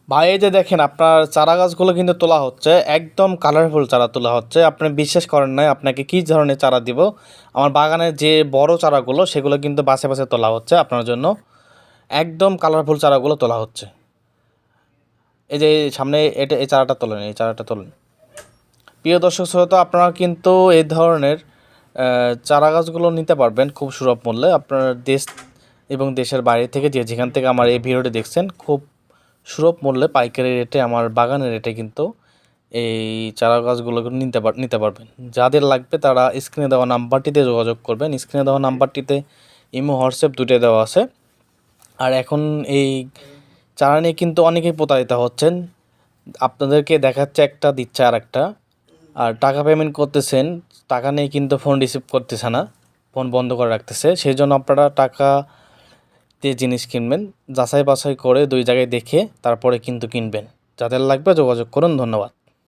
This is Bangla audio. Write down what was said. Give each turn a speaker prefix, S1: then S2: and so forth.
S1: ভাই এই যে দেখেন আপনার চারা গাছগুলো কিন্তু তোলা হচ্ছে, একদম কালারফুল চারা তোলা হচ্ছে। আপনি বিশ্বাস করেন নাই আপনাকে কী ধরনের চারা দিব। আমার বাগানের যে বড় চারাগুলো সেগুলো কিন্তু বাছে বাছে তোলা হচ্ছে আপনার জন্য। একদম কালারফুল চারাগুলো তোলা হচ্ছে। এই যে সামনে এটা, এই চারাটা তোলেন, এই চারাটা তোলেন। প্রিয় দর্শক শ্রোতা, আপনারা কিন্তু এই ধরনের চারা গাছগুলো নিতে পারবেন খুব সুলভ মূল্যে। আপনার দেশ এবং দেশের বাইরে থেকে যে যেখান থেকে আমার এই ভিডিওটি দেখছেন, খুব সুলভ মূল্যে পাইকারি রেটে আমার বাগানের রেটে কিন্তু এই চারা গাছগুলো নিতে পারবেন। যাদের লাগবে তারা স্ক্রিনে দেওয়া নাম্বারটিতে যোগাযোগ করবেন। স্ক্রিনে দেওয়া নাম্বারটিতে ইমো, হোয়াটসঅ্যাপ দুটোই দেওয়া আছে। আর এখন এই চারা নিয়ে কিন্তু অনেকেই প্রতারিত হচ্ছেন। আপনাদেরকে দেখাচ্ছে একটা, দিচ্ছে আর একটা। আর টাকা পেমেন্ট করতেছেন, টাকা নিয়ে কিন্তু ফোন রিসিভ করতেছে না, ফোন বন্ধ করে রাখতেছে। সেই জন্য আপনারা টাকা দিয়ে জিনিস কিনবেন, যাচাই বাছাই করে 2 জায়গায় দেখে তারপরে কিন্তু কিনবেন। যাদের লাগবে যোগাযোগ করুন। ধন্যবাদ।